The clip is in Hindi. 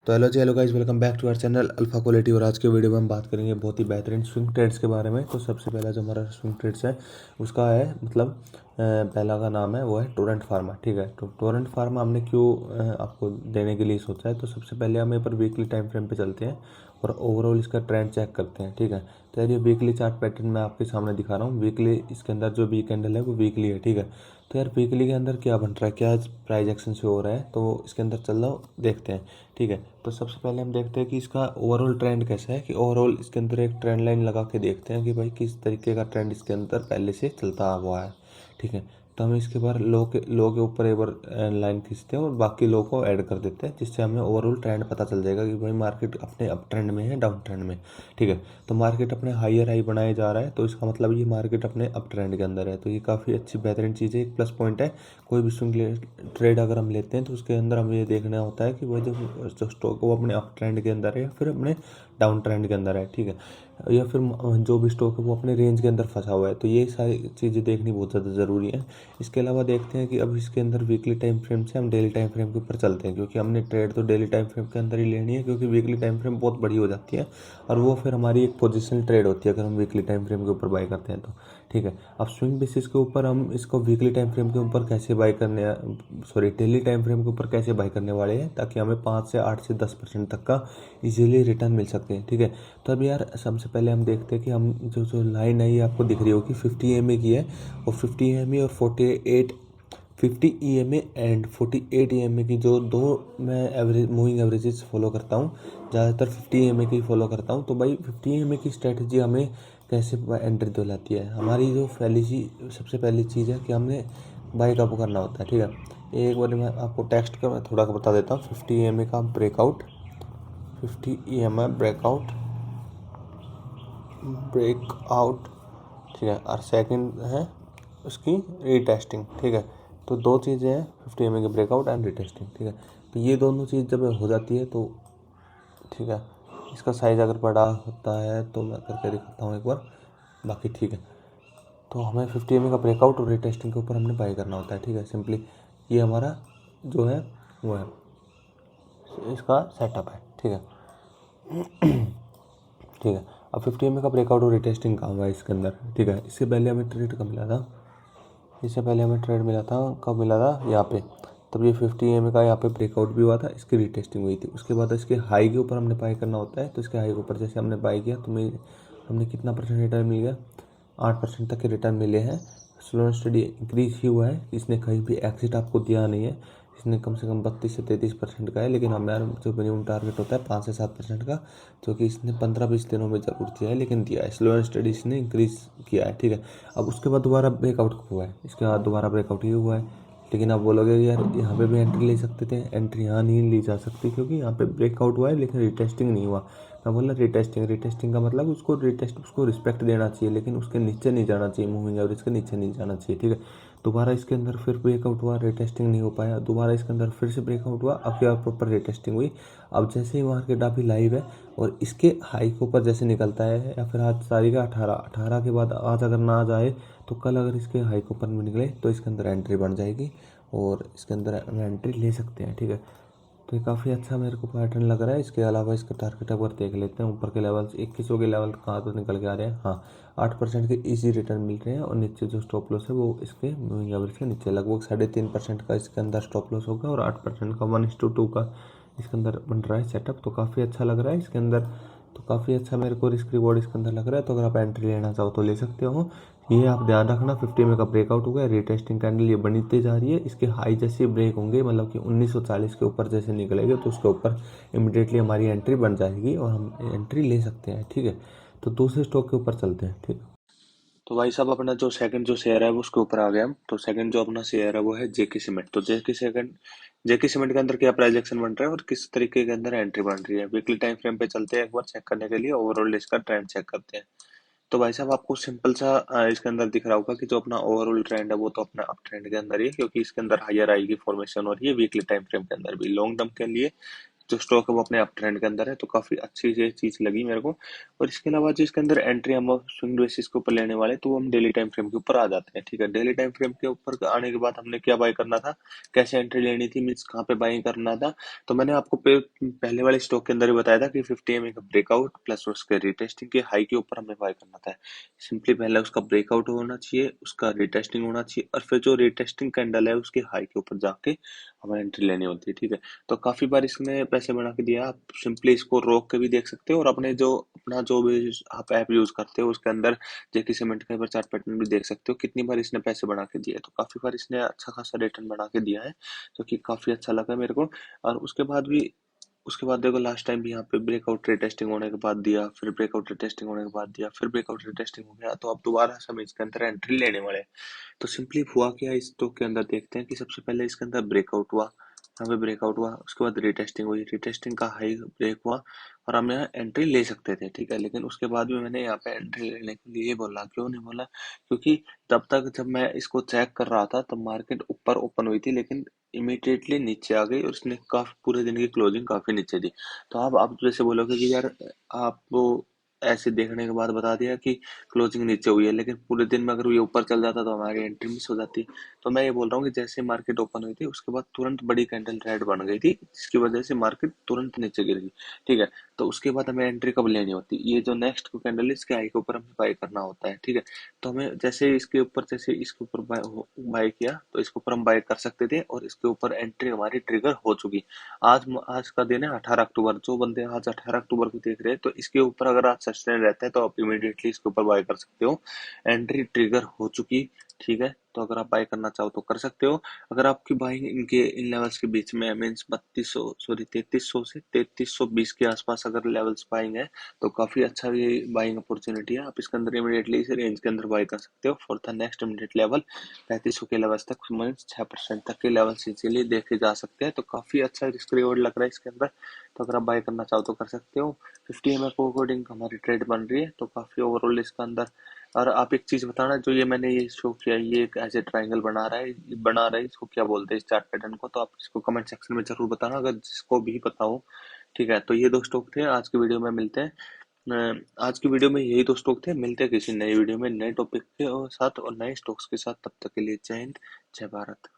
तो हेलो जी, hello guys, welcome back to our channel Alpha Quality. और आज के वीडियो में हम बात करेंगे बहुत ही बेहतरीन स्विंग ट्रेड्स के बारे में। तो सबसे पहला जो हमारा स्विंग ट्रेड्स है उसका है पहला का नाम है वो है टोरेंट फार्मा। ठीक है, तो टोरेंट फार्मा हमने क्यों आपको देने के लिए सोचा है। तो सबसे पहले हम यहाँ पर वीकली टाइम फ्रेम पे चलते हैं और ओवरऑल इसका ट्रेंड चेक करते हैं। ठीक है, तो यार ये वीकली चार्ट पैटर्न मैं आपके सामने दिखा रहा हूँ। वीकली इसके अंदर जो वीक कैंडल है वो वीकली है। ठीक है, तो यार वीकली के अंदर क्या बन रहा है, क्या प्राइस एक्शन से हो रहा है, तो इसके अंदर चल रहा देखते हैं। ठीक है, तो सबसे पहले हम देखते हैं कि इसका ओवरऑल ट्रेंड कैसा है, कि ओवरऑल इसके अंदर एक ट्रेंड लाइन लगा के देखते हैं कि भाई किस तरीके का ट्रेंड इसके अंदर पहले से चलता हुआ है। ठीक है, तो हम इसके बाद लो के ऊपर एक बार लाइन खींचते हैं और बाकी लो को ऐड कर देते हैं, जिससे हमें ओवरऑल ट्रेंड पता चल जाएगा कि भाई मार्केट अपने अप ट्रेंड में है डाउन ट्रेंड में। ठीक है, तो मार्केट अपने हायर हाई बनाए जा रहा है, तो इसका मतलब ये मार्केट अपने अप ट्रेंड के अंदर है। तो ये काफ़ी अच्छी बेहतरीन चीज़ है, एक प्लस पॉइंट है। कोई भी स्विंग ट्रेड अगर हम लेते हैं तो उसके अंदर हमें ये देखना होता है कि वो जो स्टॉक है वो अपने अप ट्रेंड के अंदर है या फिर अपने डाउन ट्रेंड के अंदर है। ठीक है, या फिर जो भी स्टॉक है वो अपने रेंज के अंदर फंसा हुआ है। तो ये सारी चीज़ें देखनी बहुत ज़्यादा ज़रूरी है। इसके अलावा देखते हैं कि अब इसके अंदर वीकली टाइम फ्रेम से हम डेली टाइम फ्रेम के ऊपर चलते हैं, क्योंकि हमने ट्रेड तो डेली टाइम फ्रेम के अंदर ही लेनी है, क्योंकि वीकली टाइम फ्रेम बहुत बड़ी हो जाती है और वो फिर हमारी एक पोजिशनल ट्रेड होती है अगर हम वीकली टाइम फ्रेम के ऊपर बाय करते हैं तो। ठीक है, अब स्विंग बेसिस के ऊपर हम इसको वीकली टाइम फ्रेम के ऊपर कैसे बाय करने, सॉरी डेली टाइम फ्रेम के ऊपर कैसे बाय करने वाले हैं, ताकि हमें 5 से 8 से 10% तक का इजीली रिटर्न मिल सके। ठीक है, तो अब यार सबसे पहले हम देखते हैं कि हम जो जो लाइन है ये आपको दिख रही होगी 50 EMA की है, और 50 EMA और 50 EMA एंड 48 EMA की जो दो मैं एवरेज मूविंग एवरेजेस फॉलो करता हूँ, ज़्यादातर 50 EMA की फॉलो करता हूँ। तो भाई 50 EMA की स्ट्रेटजी हमें कैसे एंट्री दिलाती है, हमारी जो सबसे पहली चीज़ है कि हमने बाई कब करना होता है। ठीक है, एक बार मैं आपको टेक्स्ट का मैं थोड़ा बता देता हूँ। 50 EMA का ब्रेकआउट, 50 EMA ब्रेकआउट। ठीक है, और सेकंड है उसकी रीटेस्टिंग। ठीक है, तो दो चीज़ें हैं, 50 EMA की ब्रेकआउट एंड रीटेस्टिंग। ठीक है, तो ये दोनों चीज़ जब हो जाती है तो ठीक है, इसका साइज़ अगर बड़ा होता है तो मैं करके दिखाता हूँ एक बार, बाकी ठीक है। तो हमें 50 EMA का ब्रेकआउट और रीटेस्टिंग के ऊपर हमने बाई करना होता है। ठीक है, सिंपली ये हमारा जो है वो है इसका सेटअप है। ठीक है, ठीक है, अब 50 EMA का ब्रेकआउट और रिटेस्टिंग काम हुआ है इसके अंदर। ठीक है, इससे पहले हमें ट्रेड कब मिला था, इससे पहले हमें ट्रेड मिला था, कब मिला था यहाँ पे, तब ये 50 EMA का यहाँ पे ब्रेकआउट भी हुआ था, इसकी रिटेस्टिंग हुई थी। उसके बाद इसके हाई के ऊपर हमने बाई करना होता है। तो इसके हाई के ऊपर जैसे हमने बाई किया तो हमने कितना परसेंट रिटर्न मिल गया, 8% तक के रिटर्न मिले हैं। स्लो एंड स्टडी इंक्रीज ही हुआ है, इसने कहीं भी एग्जिट आपको दिया नहीं है। इसने कम से कम 32 से 33% का है, लेकिन हमारा जो मिनिमम टारगेट होता है 5 से 7% का, जो कि इसने 15-20 दिनों में जरूर दिया है, लेकिन दिया है। स्लो एंड स्टडी इसने इंक्रीज किया है। ठीक है, अब उसके बाद दोबारा ब्रेकआउट हुआ है, इसके बाद दोबारा ब्रेकआउट ये हुआ है। लेकिन आप बोलोगे यार यहाँ पे भी एंट्री ले सकते थे, एंट्री यहाँ नहीं ली जा सकती, क्योंकि यहाँ पे ब्रेकआउट हुआ है लेकिन रिटेस्टिंग नहीं हुआ। मैं बोला रिटेस्टिंग का मतलब उसको रिस्पेक्ट देना चाहिए, लेकिन उसके नीचे नहीं जाना चाहिए, मूविंग एवरेज के नीचे नहीं जाना चाहिए। ठीक है, दोबारा इसके अंदर फिर ब्रेकआउट हुआ, रिटेस्टिंग नहीं हो पाया, दोबारा इसके अंदर फिर से ब्रेकआउट हुआ, अब क्या प्रॉपर रिटेस्टिंग हुई। अब जैसे ही मार्केट अभी लाइव है और इसके हाई के ऊपर जैसे निकलता है, या फिर आज तारीख है 18 के बाद आज अगर ना आ जाए तो कल अगर इसके हाई के ऊपर में निकले तो इसके अंदर एंट्री बन जाएगी और इसके अंदर हम एंट्री ले सकते हैं। ठीक है, तो ये काफ़ी अच्छा मेरे को पैटर्न लग रहा है। इसके अलावा इसका टारगेट अगर देख लेते हैं, ऊपर के लेवल 2100 के लेवल कहाँ तो निकल के आ रहे हैं। हाँ, 8% के इजी रिटर्न मिल रहे हैं, और नीचे जो स्टॉप लॉस है वो इसके मूविंग एवरेज के नीचे लगभग 3.5% का इसके अंदर स्टॉप लॉस होगा, और 8% का 1:2 का इसके अंदर बन रहा है सेटअप। तो काफ़ी अच्छा लग रहा है इसके अंदर, तो काफ़ी अच्छा मेरे को रिस्क रिवॉर्ड इसके अंदर लग रहा है। तो अगर आप एंट्री लेना चाहो तो ले सकते हो। ये आप ध्यान रखना, 50 में का ब्रेकआउट हो गया, रिटेस्टिंग कैंडल ये बनती जा रही है, इसके हाई जैसे ब्रेक होंगे, मतलब कि 1940 के ऊपर जैसे निकलेंगे तो उसके ऊपर इमिडिएटली हमारी एंट्री बन जाएगी और हम एंट्री ले सकते हैं। ठीक है, तो दूसरे स्टॉक के ऊपर चलते हैं। ठीक है, तो भाई साहब अपना जो सेकंड जो शेयर है वो उसके ऊपर आ गया हम। तो सेकंड जो अपना शेयर है वो है जेके सीमेंट। तो जेके सीमेंट के अंदर क्या प्राइस एक्शन बन रहा है और किस तरीके के अंदर एंट्री बन रही है, वीकली टाइम फ्रेम पे चलते हैं एक बार चेक करने के लिए, ओवरऑल इसका ट्रेंड चेक करते हैं। तो भाई साहब आपको सिंपल सा इसके अंदर दिख रहा होगा कि जो अपना ओवरऑल ट्रेंड है वो तो अपना अप ट्रेंड के अंदर ही है, क्योंकि इसके अंदर हायर आई की फॉर्मेशन हो रही है वीकली टाइम फ्रेम के अंदर भी। लॉन्ग टर्म के लिए जो स्टॉक है वो अपने अप ट्रेंड के अंदर है, तो काफी अच्छी ये चीज लगी मेरे को। और इसके अलावा जो इसके अंदर एंट्री हम स्विंग बेसिस के ऊपर लेने वाले, तो हम डेली टाइम फ्रेम के ऊपर आ जाते हैं। ठीक है, डेली टाइम फ्रेम के ऊपर आने के बाद हमने क्या बाय करना था, कैसे एंट्री लेनी थी, मीन्स कहाँ पे बाइंग करना था। तो मैंने आपको पहले वाले स्टॉक के अंदर ही बताया था कि 50 MA का ब्रेकआउट प्लस उसके रिटेस्टिंग के हाई के ऊपर हमें बाय करना था। सिंपली पहले उसका ब्रेकआउट होना चाहिए, उसका रिटेस्टिंग होना चाहिए, और फिर जो रिटेस्टिंग कैंडल है उसके हाई के ऊपर जाके हमें एंट्री लेनी होती है। ठीक है, तो काफी बार इसने पैसे बना के दिया। आप सिंपली इसको रोक के भी देख सकते हो, और अपना जो भी आप ऐप यूज करते हो उसके अंदर जेकी सीमेंट का चार्ट पैटर्न भी देख सकते हो, कितनी बार इसने पैसे बना के दिए। तो काफी बार इसने अच्छा खासा रिटर्न बना के दिया है, जो कि काफी अच्छा लगा मेरे को। और उसके बाद देखो लास्ट टाइम भी यहाँ पे ब्रेकआउट टेस्टिंग होने के बाद दिया, फिर ब्रेकआउट टेस्टिंग होने के बाद दिया, फिर ब्रेकआउट टेस्टिंग हो गया, तो अब दोबारा से हम इसके अंदर एंट्री लेने वाले हैं। तो सिंपली हुआ क्या, इस स्टॉक के अंदर देखते हैं कि सबसे पहले इसके अंदर ब्रेकआउट हुआ, यहाँ पे ब्रेकआउट हुआ, उसके बाद रिटेस्टिंग हुई, रिटेस्टिंग का हाई ब्रेक हुआ, और हम यहाँ एंट्री ले सकते थे। ठीक है, लेकिन उसके बाद भी मैंने यहाँ पे एंट्री लेने के लिए बोला, क्यों नहीं बोला, क्योंकि तब तक जब मैं इसको चेक कर रहा था तब मार्केट ऊपर ओपन हुई थी, लेकिन इमीडिएटली नीचे आ गई, और उसने काफी पूरे दिन की क्लोजिंग काफी नीचे थी। तो आप जैसे बोलोगे कि यार आप वो ऐसे देखने के बाद बता दिया कि क्लोजिंग नीचे हुई है, लेकिन पूरे दिन में अगर ये ऊपर चल जाता तो हमारी एंट्री मिस हो जाती। तो मैं ये बोल रहा हूँ कि जैसे मार्केट ओपन हुई थी उसके बाद तुरंत बड़ी कैंडल रेड बन गई थी, जिसकी वजह से मार्केट तुरंत नीचे गिर गई। ठीक है, तो उसके बाद हमें एंट्री कब लेनी होती है, ये जो नेक्स्ट कैंडल है इसके हाई के ऊपर हमें बाय करना होता है। ठीक है, तो हमें जैसे इसके ऊपर बाय किया, तो इसके ऊपर हम बाय कर सकते थे, और इसके ऊपर एंट्री हमारी ट्रिगर हो चुकी। आज का दिन है 18 अक्टूबर, जो बंदे आज 18 अक्टूबर को देख रहे हैं, तो इसके ऊपर अगर आज सस्टेन रहता है तो आप इमीडिएटली इसके ऊपर बाय कर सकते हो, एंट्री ट्रिगर हो चुकी। ठीक है, तो अगर आप बाय करना चाहो तो कर सकते हो। अगर आपकी बाइंग इनके इन लेवल्स के बीच में मीन्स 3300 से 3320 के आसपास अगर लेवल्स बाइंग है, तो काफी अच्छा ये बाइंग अपॉर्चुनिटी है। आप इसके अंदर इमीडिएटली इस रेंज के अंदर बाय कर सकते हो for the next immediate level 3500 के लेवल्स तक, मीन्स 6% तक के लेवल्स इजीली देखे जा सकते हैं। तो काफी अच्छा रिस्क रिवॉर्ड लग रहा है इसके अंदर, तो अगर आप बाय करना चाहो तो कर सकते हो। 50 MA को अकॉर्डिंग हमारी ट्रेड बन रही है, तो काफी ओवरऑल इसके अंदर। और आप एक चीज बताना, जो ये मैंने ये शो किया, ये एक ऐसे ट्रायंगल बना रहा है, इसको क्या बोलते हैं इस चार्ट पैटर्न को, तो आप इसको कमेंट सेक्शन में जरूर बताना अगर जिसको भी पता हो। ठीक है, तो ये दो स्टॉक थे आज की वीडियो में, मिलते हैं आज की वीडियो में यही दो स्टॉक थे, मिलते हैं किसी नई वीडियो में नए टॉपिक के साथ और नए स्टॉक्स के साथ। तब तक के लिए जय हिंद, जय भारत।